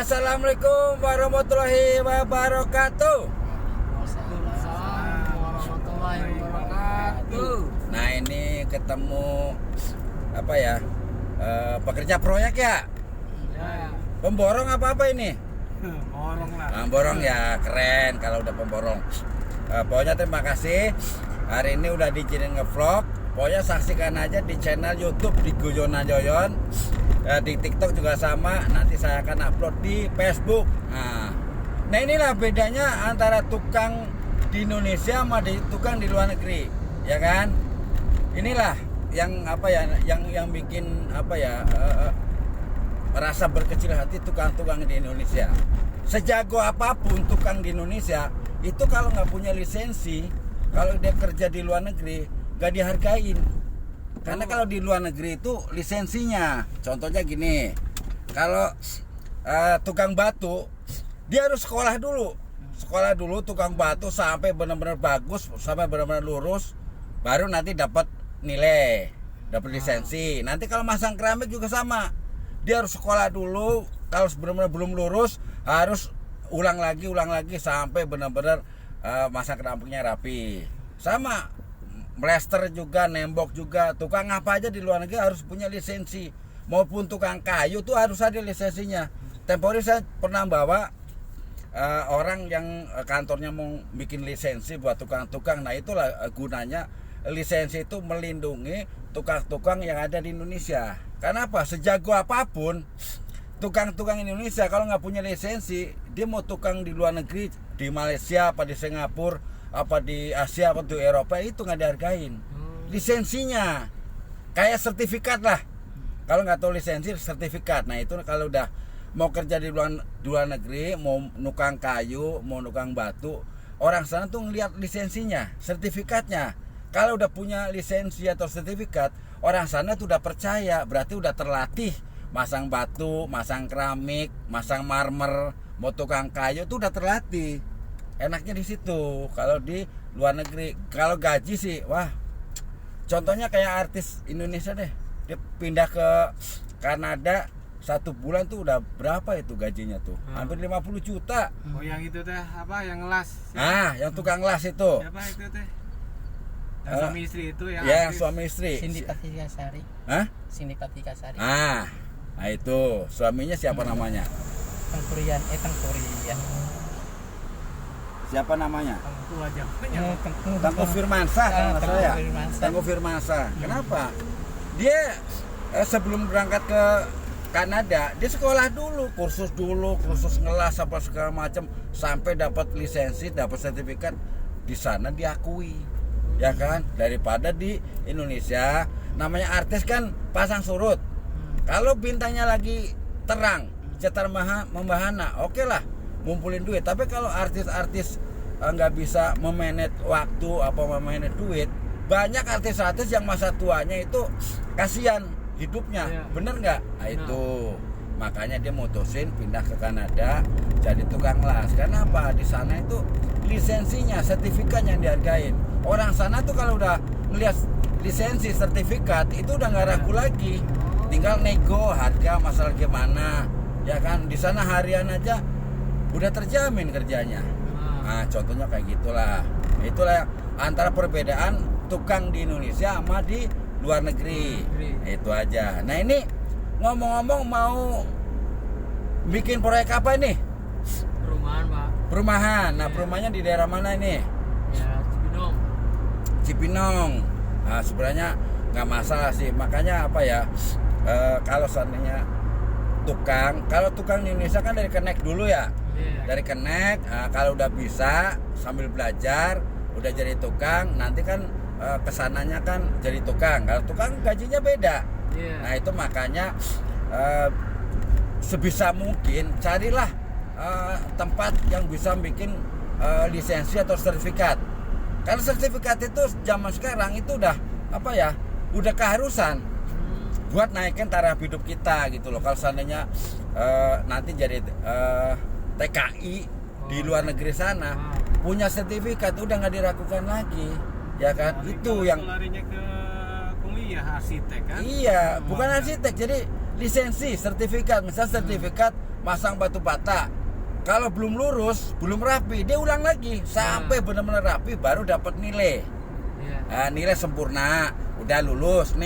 Assalamualaikum warahmatullahi wabarakatuh. Waalaikumsalam warahmatullahi wabarakatuh. Nah ini ketemu apa ya, pekerja proyek ya, Ya, pemborong apa ini? borong lah. Nah, borong ya, keren kalau udah pemborong. Pokoknya terima kasih. Hari ini udah diizinin ngevlog. Pokoknya saksikan aja di channel YouTube di Guyonan Joyon. Di TikTok juga sama. Nanti saya akan upload di Facebook. Nah inilah bedanya antara tukang di Indonesia sama di tukang di luar negeri, ya kan? Inilah yang apa ya, yang bikin apa ya, merasa berkecil hati tukang-tukang di Indonesia. Sejago apapun tukang di Indonesia itu kalau nggak punya lisensi, kalau dia kerja di luar negeri nggak dihargain. Karena kalau di luar negeri itu lisensinya, contohnya gini, kalau tukang batu dia harus sekolah dulu tukang batu sampai benar-benar bagus, sampai benar-benar lurus, baru nanti dapat nilai, dapat lisensi. Nanti kalau masang keramik juga sama, dia harus sekolah dulu. Kalau benar-benar belum lurus harus ulang lagi sampai benar-benar masang keramiknya rapi. Sama melester juga, nembok juga, tukang apa aja di luar negeri harus punya lisensi. Maupun tukang kayu tuh harus ada lisensinya. Tempo hari saya pernah bawa orang yang kantornya mau bikin lisensi buat tukang-tukang. Nah itulah gunanya lisensi itu, melindungi tukang-tukang yang ada di Indonesia. Karena apa? Sejago apapun tukang-tukang Indonesia kalau nggak punya lisensi, dia mau tukang di luar negeri, di Malaysia apa di Singapura apa di Asia apa di Eropa, itu nggak dihargain lisensinya. Kayak sertifikat lah, kalau nggak tahu lisensi, sertifikat. Nah itu kalau udah mau kerja di luar negeri, mau nukang kayu, mau nukang batu, orang sana tuh ngeliat lisensinya, sertifikatnya. Kalau udah punya lisensi atau sertifikat, orang sana tuh udah percaya, berarti udah terlatih masang batu, masang keramik, masang marmer, mau tukang kayu tuh udah terlatih. Enaknya di situ. Kalau di luar negeri, kalau gaji sih, wah, contohnya kayak artis Indonesia deh, dia pindah ke Kanada 1 bulan tuh udah berapa itu gajinya tuh? Hampir 50 juta. Oh yang itu teh apa, yang ngelas? Yang tukang las itu. Siapa itu teh? Yang suami istri itu yang Ya, artis. suami istri. Cindy Patikasari. Hah? Cindy Patikasari. Nah itu suaminya siapa namanya? Tengkurian. Siapa namanya? Itu aja. Tengku Firmansyah kalau nggak salah ya. Firmansyah. Tengku Firmansyah. Kenapa? Dia sebelum berangkat ke Kanada, dia sekolah dulu, kursus ngelas apa segala macam, sampai dapat lisensi, dapat sertifikat. Di sana diakui, ya kan? Daripada di Indonesia, namanya artis kan pasang surut. Kalau bintangnya lagi terang, cetar membahana, oke lah, ngumpulin duit. Tapi kalau artis-artis nggak bisa memanage waktu apa memanage duit, banyak artis-artis yang masa tuanya itu kasihan hidupnya, Iya. bener nggak? Nah itu makanya dia mutusin pindah ke Kanada jadi tukang las. Karena apa? Di sana itu lisensinya, sertifikat yang dihargain. Orang sana tuh kalau udah ngeliat lisensi, sertifikat, itu udah nggak ragu lagi. Tinggal nego harga, masalah gimana, ya kan? Di sana harian aja udah terjamin kerjanya. Nah, contohnya kayak gitulah. Itulah antara perbedaan tukang di Indonesia sama di luar negeri. Itu aja. Nah, ini ngomong-ngomong mau bikin proyek apa ini? Perumahan, Pak. Perumahan. Nah, perumahannya di daerah mana ini? Ya, Cibinong. Cipinong. Nah, sebenarnya nggak masalah sih. Makanya apa ya? Kalau seandainya kalau tukang di Indonesia kan dari kenek dulu ya. Iya. Dari kenek, kalau udah bisa sambil belajar, udah jadi tukang, nanti kan kesananya kan jadi tukang. Kalau tukang gajinya beda. Iya. Nah itu makanya sebisa mungkin carilah tempat yang bisa bikin lisensi atau sertifikat. Karena sertifikat itu zaman sekarang itu udah apa ya, udah keharusan buat naikin taraf hidup kita gitu loh. Kalau seandainya nanti jadi TKI di luar negeri sana, punya sertifikat udah nggak diragukan lagi, ya kan? Itu yang larinya ke kuliah arsitek kan? iya, bukan arsitek, jadi lisensi, sertifikat. Misal sertifikat masang batu bata. Kalau belum lurus, belum rapi, dia ulang lagi sampai benar-benar rapi baru dapat nilai. Iya. Nilai sempurna, udah lulus,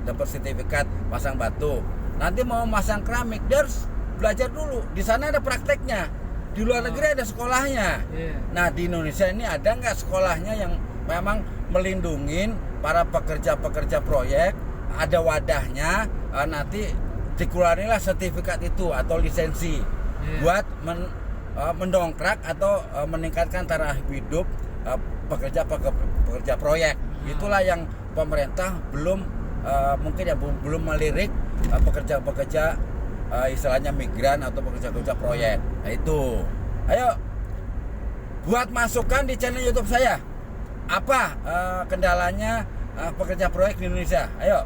dapat sertifikat pasang batu. Nanti mau masang keramik, dia harus belajar dulu. Di sana ada prakteknya. Di luar negeri ada sekolahnya. Iya. Nah, di Indonesia ini ada nggak sekolahnya yang memang melindungi para pekerja-pekerja proyek? Ada wadahnya, nanti dikeluarilah sertifikat itu atau lisensi buat mendongkrak atau meningkatkan taraf hidup pekerja proyek. Itulah yang pemerintah belum mungkin ya belum melirik pekerja-pekerja istilahnya migran atau pekerja-pekerja proyek. Nah, itu. Ayo buat masukan di channel YouTube saya. Apa kendalanya pekerja proyek di Indonesia? Ayo.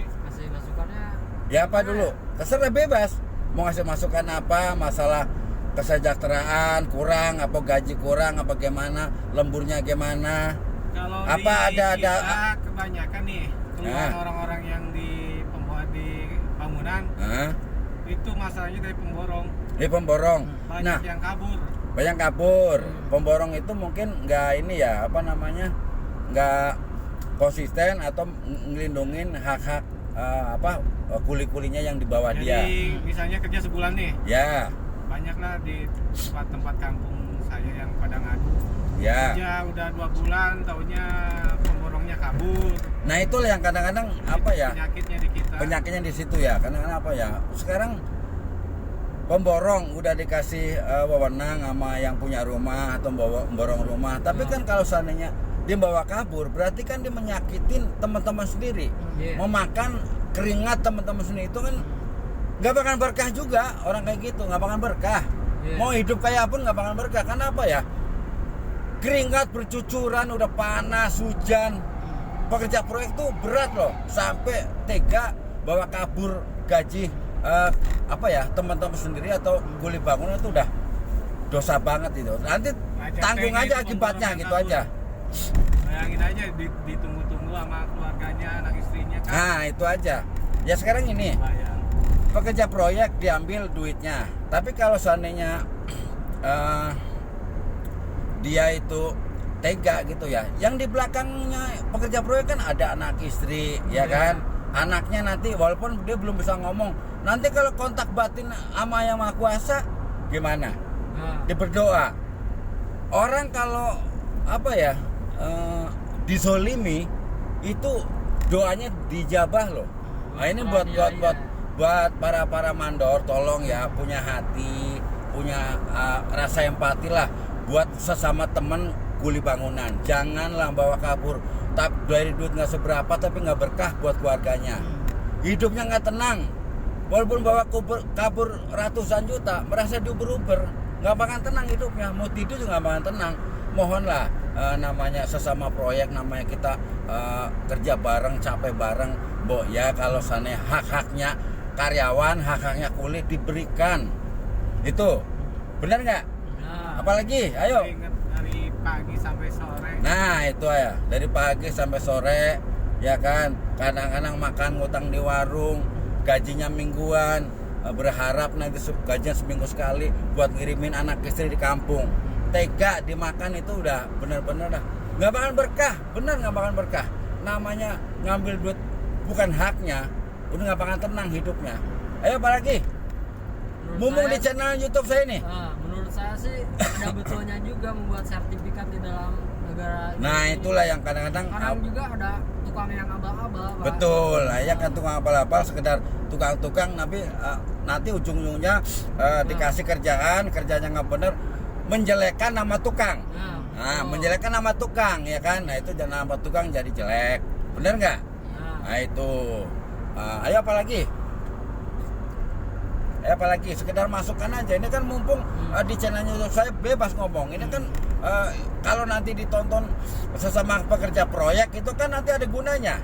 Kasih masukannya. Ya apa dulu? Terserah bebas. Mau ngasih masukan apa? Masalah kesejahteraan kurang, apa gaji kurang, apa gimana, lemburnya gimana? Kalau Apa di ada kita kebanyakan nih keluhan Nah. orang-orang yang di bangunan itu masalahnya dari pemborong. Di pemborong. Banyak Nah, yang kabur. banyak kabur. Pemborong itu mungkin nggak ini ya, apa namanya, nggak konsisten atau ngelindungin hak-hak kuli-kulinya yang di bawah Jadi dia. misalnya kerja sebulan nih, Ya, banyaklah di tempat-tempat kampung saya yang pada ngadu. ya. Kerja udah 2 bulan, taunya pemborongnya kabur. Nah, itulah yang kadang-kadang apa ya? Penyakitnya di kita. Penyakitnya di situ ya. Kadang-kadang apa ya? Sekarang pemborong udah dikasih wewenang sama yang punya rumah atau memborong rumah. Tapi kan kalau seandainya dia bawa kabur, berarti kan dia menyakitin teman-teman sendiri. Iya. Memakan keringat teman-teman sendiri itu kan nggak bakal berkah juga. Orang kayak gitu nggak bakal berkah. Iya. Mau hidup kayak pun nggak bakal berkah. Karena apa ya? Keringat bercucuran, udah panas, hujan. Pekerja proyek tuh berat loh, sampai tega bawa kabur gaji teman-teman sendiri atau kuli bangunan itu udah dosa banget itu. Nanti tanggung aja akibatnya gitu aja. Bayangin aja ditunggu-tunggu sama keluarganya, anak istrinya kan. Nah, itu aja. Ya sekarang ini Bayang. pekerja proyek diambil duitnya. Tapi kalau seandainya dia itu tega gitu ya. Yang di belakangnya pekerja proyek kan ada anak istri, ya kan? Anaknya nanti walaupun dia belum bisa ngomong, nanti kalau kontak batin sama yang Maha Kuasa gimana? Dia berdoa. Orang kalau dizolimi itu doanya dijabah loh. Nah, ini buat para mandor, tolong ya punya hati, punya rasa empati lah buat sesama teman kuli bangunan. Janganlah bawa kabur dari duit nggak seberapa tapi nggak berkah buat keluarganya. Hidupnya nggak tenang. Walaupun bawa kabur ratusan juta, merasa diuber-uber, nggak bakal tenang hidupnya. Mau tidur juga nggak bakal tenang. Mohonlah namanya sesama proyek, namanya kita kerja bareng, capek bareng. Ya kalau sana hak-haknya karyawan, hak-haknya kulit diberikan. Itu benar nggak? Apalagi, ayo. Ingat dari pagi sampai sore. Nah itu ya, dari pagi sampai sore, ya kan. Kadang-kadang makan ngutang di warung, gajinya mingguan, berharap nanti gajinya seminggu sekali buat ngirimin anak istri di kampung. Tega dimakan itu udah bener-bener dah nggak bakal berkah, bener nggak bakal berkah. Namanya ngambil duit bukan haknya, udah nggak bakal tenang hidupnya. Ayo apalagi? Mumpung di channel YouTube saya nih. Menurut saya sih ada betulnya juga membuat sertifikat di dalam negara. Nah itulah yang kadang-kadang juga ada tukang yang abal-abal, Pak. betul lah ya kan, tukang abal-abal sekedar tukang-tukang, nanti ujung-ujungnya dikasih kerjanya nggak bener, menjelekkan nama tukang. Menjelekkan nama tukang ya kan. Nah itu jangan nama tukang jadi jelek, bener nggak? Nah itu ayo apalagi sekedar masukkan aja. Ini kan mumpung di channel YouTube saya bebas ngomong. Ini kan kalau nanti ditonton sesama pekerja proyek itu kan nanti ada gunanya.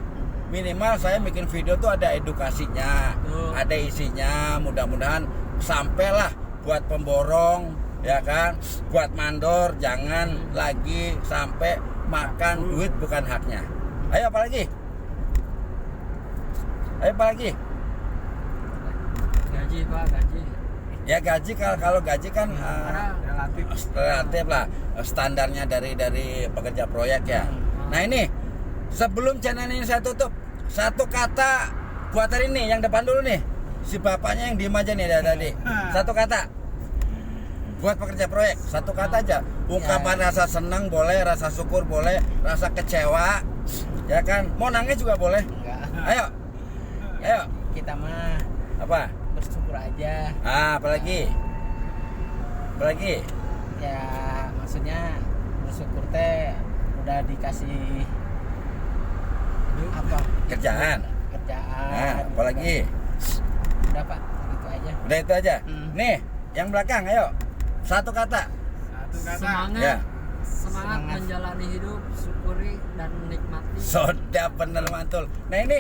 Minimal saya bikin video tuh ada edukasinya, ada isinya. Mudah-mudahan sampailah buat pemborong, ya kan, buat mandor. Jangan lagi sampai makan duit bukan haknya. Ayo apalagi? Ayo apa lagi? Gaji Pak, gaji. Ya gaji, kalau gaji kan Karena relatif lah, standarnya dari pekerja proyek ya. Nah ini sebelum channel ini saya tutup, satu kata buat hari ini yang depan dulu nih, si bapaknya yang diem aja nih dari tadi. Satu kata buat pekerja proyek, satu kata aja. Ungkapan rasa senang boleh, rasa syukur boleh, rasa kecewa, ya kan? Mau nangis juga boleh. Enggak. Ayo, Kita mah apa? bersyukur aja. Apalagi? Ya maksudnya bersyukur teh udah dikasih apa? Kerjaan. Nah, apalagi? Udah Pak, gitu aja. Udah itu aja. Hmm. Nih, yang belakang, ayo. Satu kata. Satu kata. semangat, Ya. semangat menjalani hidup, syukuri dan menikmati. Soda bener mantul. Nah ini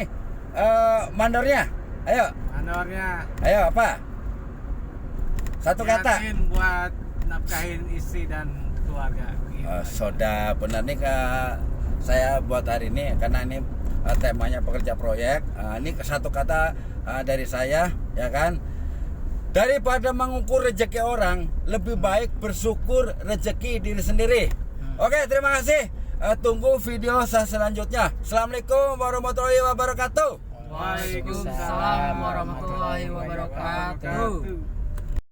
mandornya. Ayo, Manornya. ayo apa? Satu kata. Yakin buat nafkahin istri dan keluarga. Gitu. Soda bener nih saya buat hari ini karena ini temanya pekerja proyek. Ini satu kata dari saya, ya kan? Daripada mengukur rezeki orang, lebih baik bersyukur rezeki diri sendiri. Oke, terima kasih. Tunggu video saya selanjutnya. Assalamualaikum warahmatullahi wabarakatuh. Waalaikumsalam Waalaikumsalam warahmatullahi wabarakatuh.